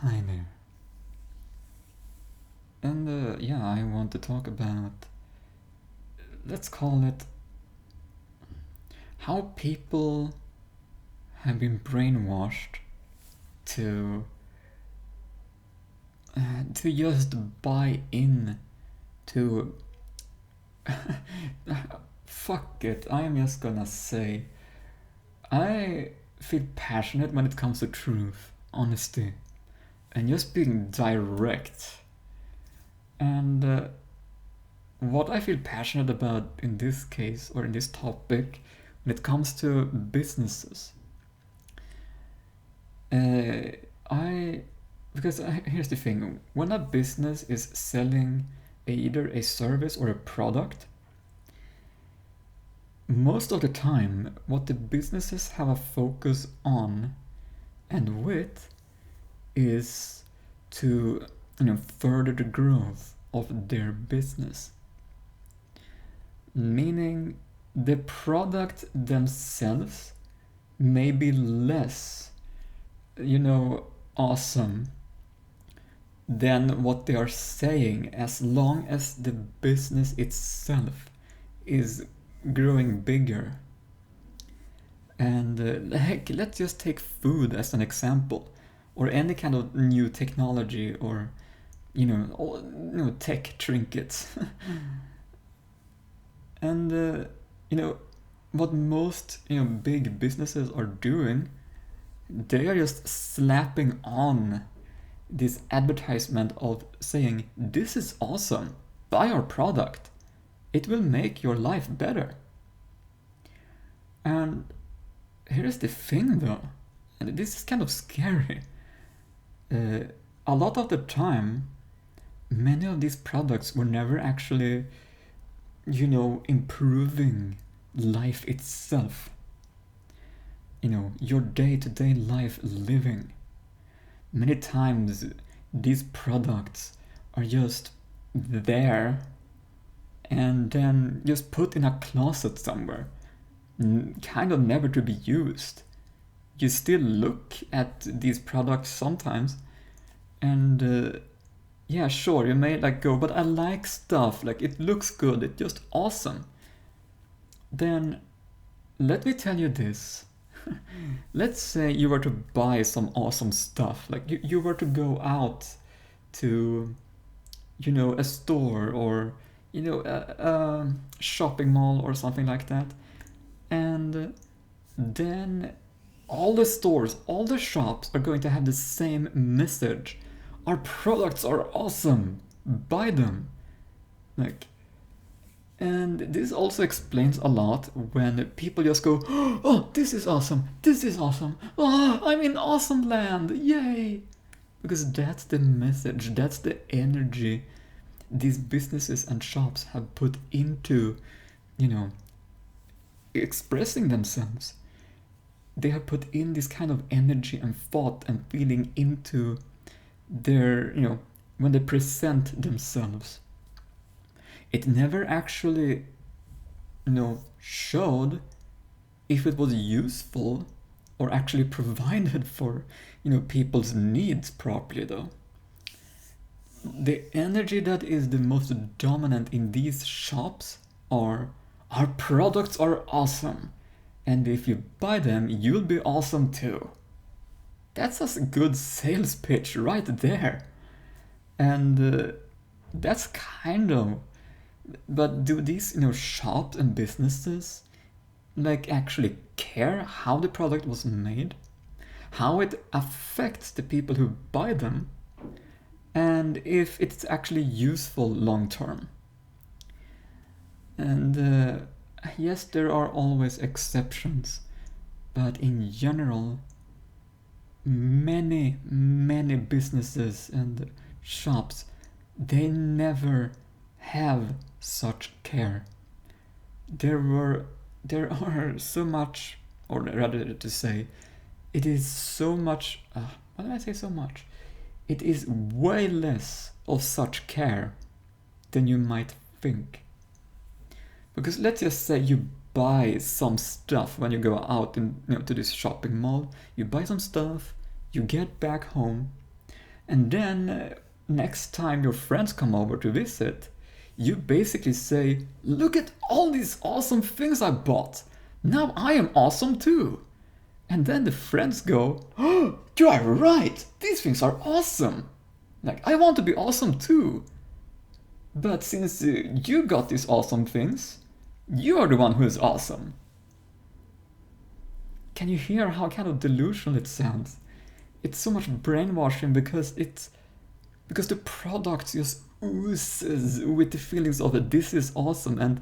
Hi there. And I want to talk about, let's call it, how people have been brainwashed to to just buy in to fuck it. I'm just gonna say I feel passionate when it comes to truth, honesty, and just being direct. And what I feel passionate about in this case or in this topic when it comes to businesses, I because here's the thing: when a business is selling either a service or a product, most of the time, what the businesses have a focus on and with is to further the growth of their business. Meaning the product themselves may be less, awesome than what they are saying, as long as the business itself is growing bigger. And heck, let's just take food as an example, or any kind of new technology, or tech trinkets. And what most big businesses are doing, they are just slapping on this advertisement of saying, this is awesome, buy our product, it will make your life better. And here's the thing though, and this is kind of scary. A lot of the time, many of these products were never actually, improving life itself. Your day-to-day life living. Many times these products are just there and then just put in a closet somewhere, kind of never to be used. You still look at these products sometimes, and yeah, sure, you may go, but I like stuff, it looks good, it's just awesome. Then let me tell you this. Let's say you were to buy some awesome stuff, you were to go out to, a store, or, a shopping mall or something like that. And then all the stores, all the shops are going to have the same message. Our products are awesome. Buy them. And this also explains a lot when people just go, oh, this is awesome. This is awesome. Oh, I'm in awesome land. Yay. Because that's the message. That's the energy these businesses and shops have put into, expressing themselves. They have put in this kind of energy and thought and feeling into their, when they present themselves. It never actually, showed if it was useful or actually provided for, people's needs properly though. The energy that is the most dominant in these shops are, our products are awesome, and if you buy them, you'll be awesome too. That's a good sales pitch right there. And that's kind of, but do these shops and businesses actually care how the product was made, how it affects the people who buy them, and if it's actually useful long term? And yes, there are always exceptions, but in general, many businesses and shops, they never have such care. There are so much, or rather to say, it is so much, why did I say so much? It is way less of such care than you might think. Because let's just say you buy some stuff when you go out to this shopping mall. You buy some stuff, you get back home, And then next time your friends come over to visit, you basically say, look at all these awesome things I bought. Now I am awesome too. And then the friends go, oh, you are right. These things are awesome. Like, I want to be awesome too. But since you got these awesome things, you are the one who is awesome. Can you hear how kind of delusional it sounds? It's so much brainwashing because the product just oozes with the feelings of it. This is awesome,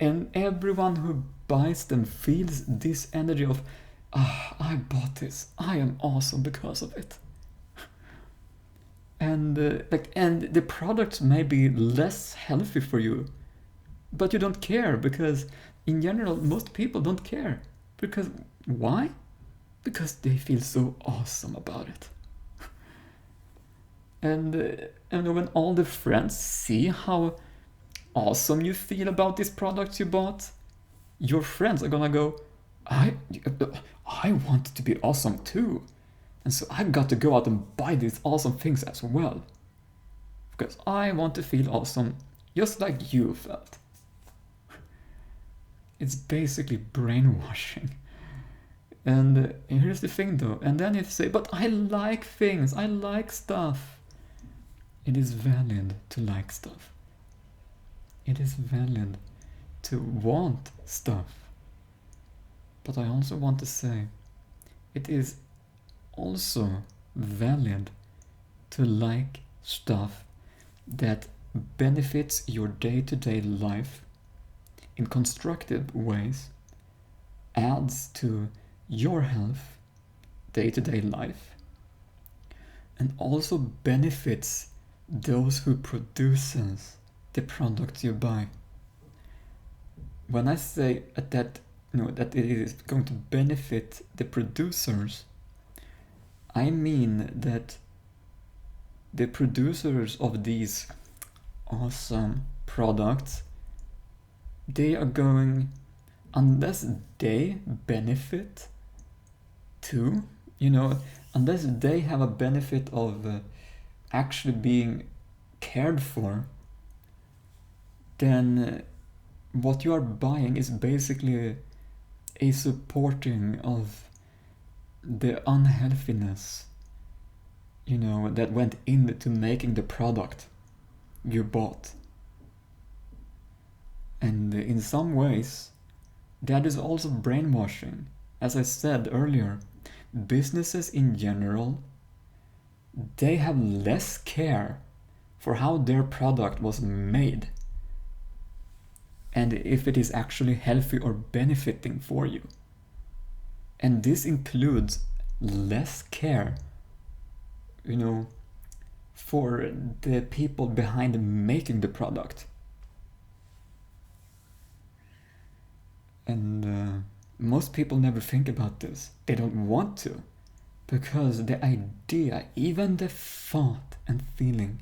and everyone who buys them feels this energy of, I bought this. I am awesome because of it. And the products may be less healthy for you, but you don't care because in general most people don't care. Because why? Because they feel so awesome about it. And when all the friends see how awesome you feel about these products you bought, your friends are gonna go, I want to be awesome too. And so I've got to go out and buy these awesome things as well. Because I want to feel awesome just like you felt. It's basically brainwashing. And here's the thing though, and then you say, but I like things, I like stuff. It is valid to like stuff. It is valid to want stuff. But I also want to say, it is also valid to like stuff that benefits your day-to-day life in constructive ways, adds to your health, day-to-day life, and also benefits those who produces the product you buy. When I say that it is going to benefit the producers, I mean that the producers of these awesome products, they are going, unless they benefit too, unless they have a benefit of actually being cared for, then what you are buying is basically a supporting of the unhealthiness, that went into making the product you bought. And in some ways, that is also brainwashing. As I said earlier, businesses in general, they have less care for how their product was made and if it is actually healthy or benefiting for you. And this includes less care, for the people behind making the product. And most people never think about this. They don't want to, because the idea, even the thought and feeling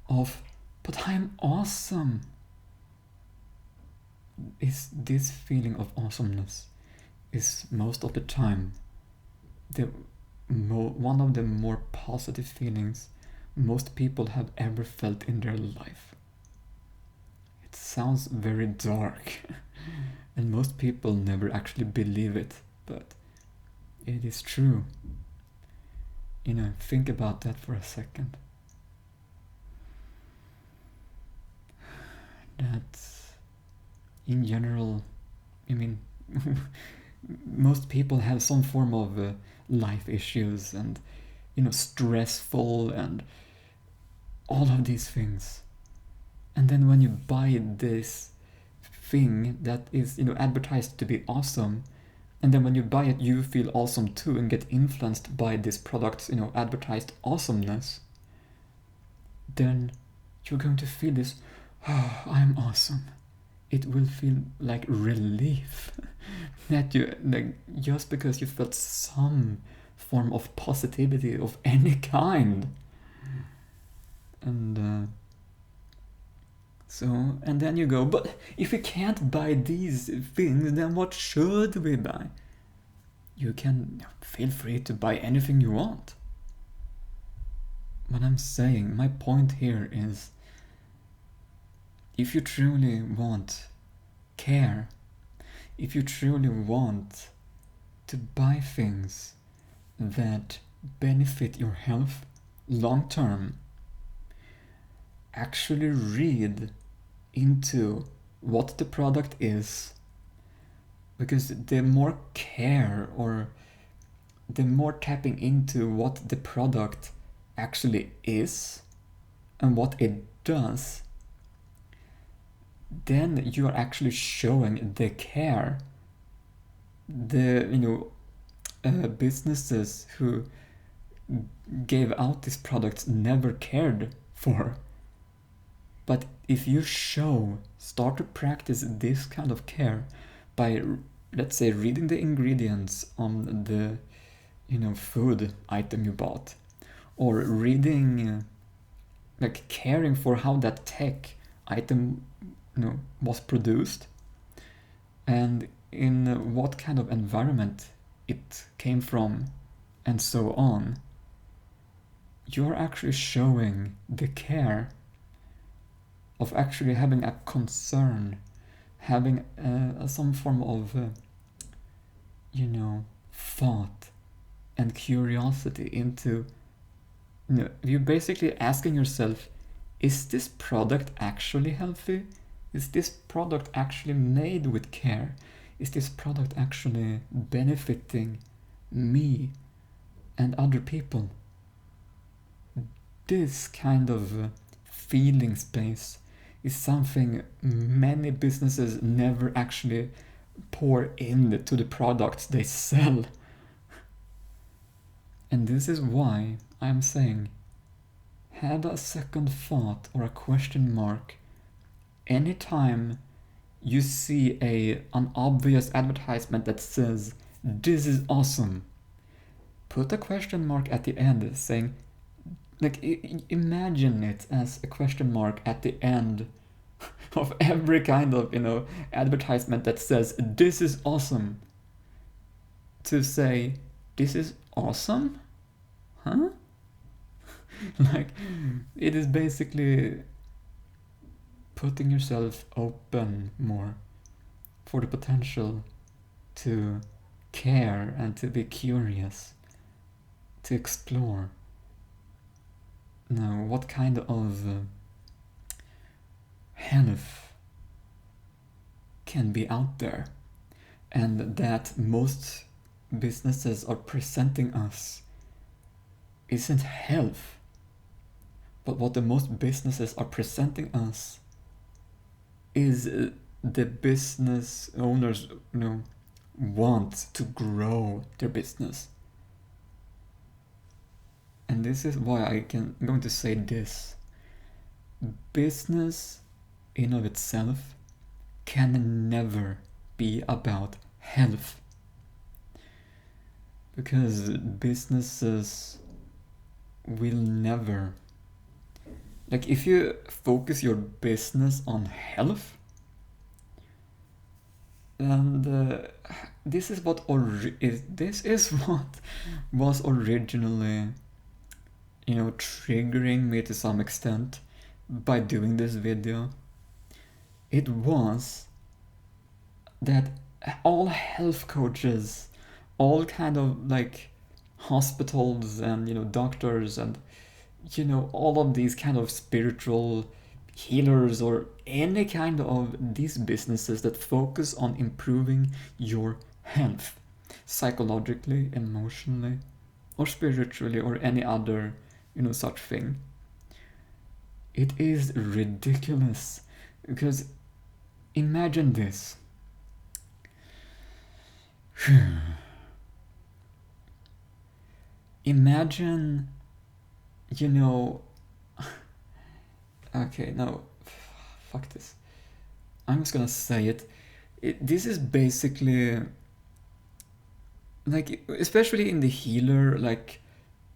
of, but I'm awesome, is this feeling of awesomeness is most of the time one of the more positive feelings most people have ever felt in their life. It sounds very dark and most people never actually believe it, but it is true. Think about that for a second. That in general, most people have some form of life issues and, stressful and all of these things. And then when you buy this thing that is, advertised to be awesome, and then when you buy it, you feel awesome too and get influenced by this product's, advertised awesomeness, then you're going to feel this, oh, I'm awesome. It will feel like relief that just because you felt some form of positivity of any kind. And and then you go, but if we can't buy these things, then what should we buy? You can feel free to buy anything you want. what I'm saying, my point here is, if you truly want care, if you truly want to buy things that benefit your health long term, actually read into what the product is, because the more care, or the more tapping into what the product actually is and what it does, then you are actually showing the care. The businesses who gave out these products never cared for. But if you start to practice this kind of care by, let's say, reading the ingredients on the food item you bought, or reading, like caring for how that tech item was produced, and in what kind of environment it came from, and so on, you're actually showing the care of actually having a concern, having some form of thought and curiosity into, you're basically asking yourself, is this product actually healthy? Is this product actually made with care? Is this product actually benefiting me and other people? This kind of feeling space is something many businesses never actually pour into the products they sell. And this is why I'm saying, have a second thought or a question mark anytime you see an obvious advertisement that says, "This is awesome." Put a question mark at the end saying, like, imagine it as a question mark at the end of every kind of advertisement that says, "This is awesome." To say, "This is awesome? Huh?" Like, it is basically putting yourself open more for the potential to care and to be curious, to explore. Now, what kind of health can be out there, and that most businesses are presenting us isn't health, but what the most businesses are presenting us is the business owners want to grow their business. And this is why I'm going to say this. Business in of itself can never be about health. Because businesses will never, like, if you focus your business on health, and this is what was originally triggering me to some extent by doing this video. It was that all health coaches, all kind of like hospitals and doctors and all of these kind of spiritual healers, or any kind of these businesses that focus on improving your health psychologically, emotionally, or spiritually, or any other such thing. It is ridiculous, because imagine this. Imagine, okay, no, fuck this. I'm just gonna say it. This is basically, like, especially in the healer, like,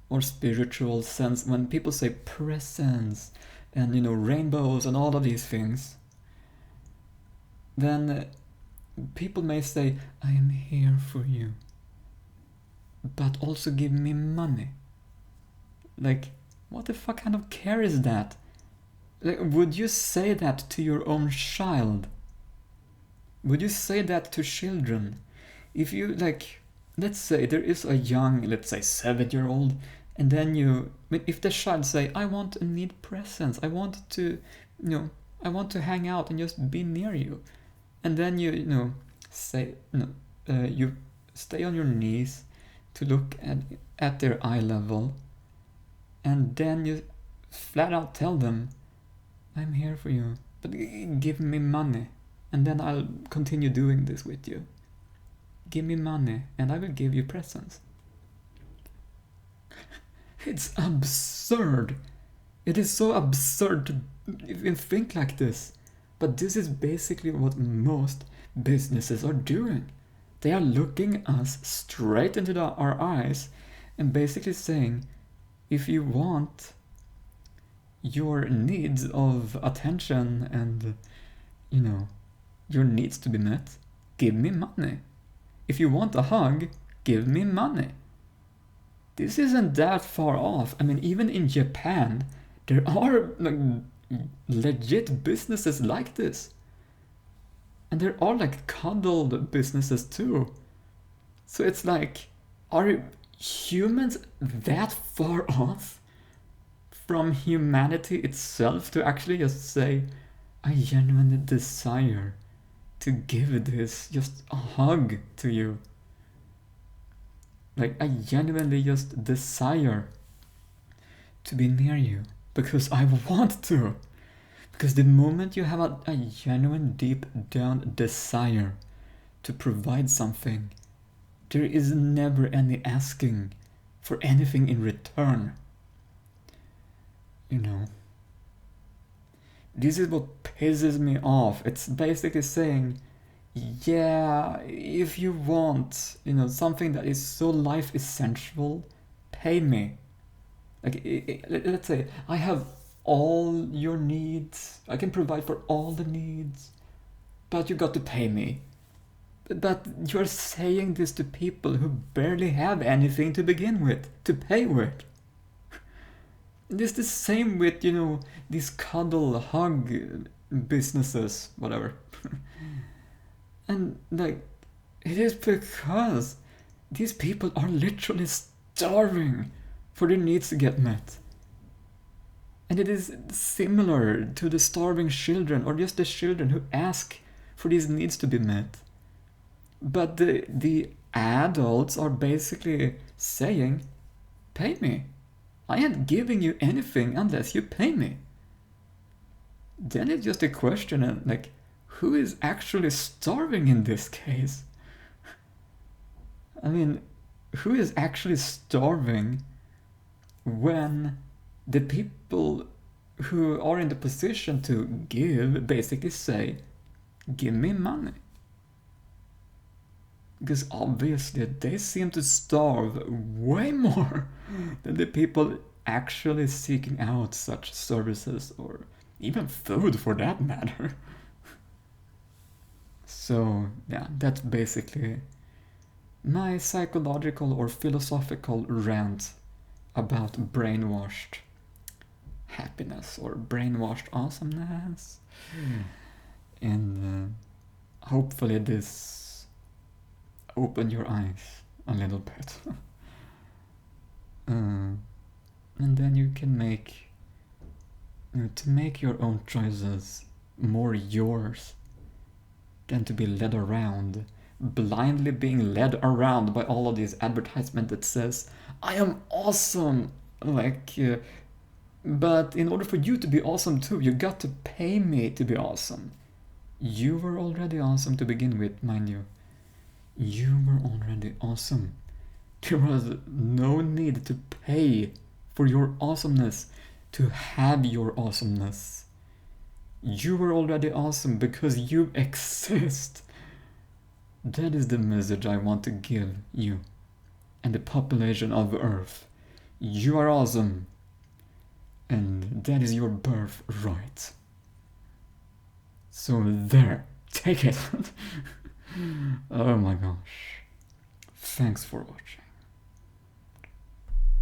or spiritual sense, when people say presence and rainbows and all of these things, then people may say, "I am here for you, but also give me money." Like, What the fuck kind of care is that? Like, would you say that to your own child? Would you say that to children? If you, like, let's say there is a young, let's say 7-year-old, and then if the child say, I want and need presents, I want to, I want to hang out and just be near you. And then say, you stay on your knees to look at their eye level, and then you flat out tell them, I'm here for you, but give me money, and then I'll continue doing this with you. Give me money, and I will give you presents. It's absurd. It is so absurd to even think like this. But this is basically what most businesses are doing. They are looking us straight into our eyes and basically saying, if you want your needs of attention and, your needs to be met, give me money. If you want a hug, give me money. This isn't that far off. I mean, even in Japan, there are legit businesses like this. And there are cuddle businesses too. So it's like, are humans that far off from humanity itself to actually just say, I genuinely desire to give this, just a hug to you. Like, I genuinely just desire to be near you because I want to. Because the moment you have a genuine deep down desire to provide something, there is never any asking for anything in return. This is what pisses me off. It's basically saying, yeah, if you want, something that is so life essential, pay me. Let's say I have all your needs. I can provide for all the needs, but you got to pay me. But you're saying this to people who barely have anything to begin with, to pay with. It's the same with, these cuddle hug businesses, whatever. And it is because these people are literally starving for their needs to get met. And it is similar to the starving children or just the children who ask for these needs to be met. But the adults are basically saying, pay me. I ain't giving you anything unless you pay me. Then it's just a question who is actually starving in this case? I mean, who is actually starving when the people who are in the position to give basically say, give me money? Because obviously they seem to starve way more than the people actually seeking out such services or even food for that matter. So yeah, that's basically my psychological or philosophical rant about brainwashed happiness or brainwashed awesomeness. And hopefully this opened your eyes a little bit. And then you can make to make your own choices more yours than to be led around, blindly being led around by all of these advertisements that says, I am awesome, but in order for you to be awesome too, you got to pay me to be awesome. You were already awesome to begin with, mind you. You were already awesome. There was no need to pay for your awesomeness to have your awesomeness. You were already awesome because you exist. That is the message I want to give you and the population of Earth. You are awesome. And that is your birthright. So there, take it. Oh my gosh. Thanks for watching.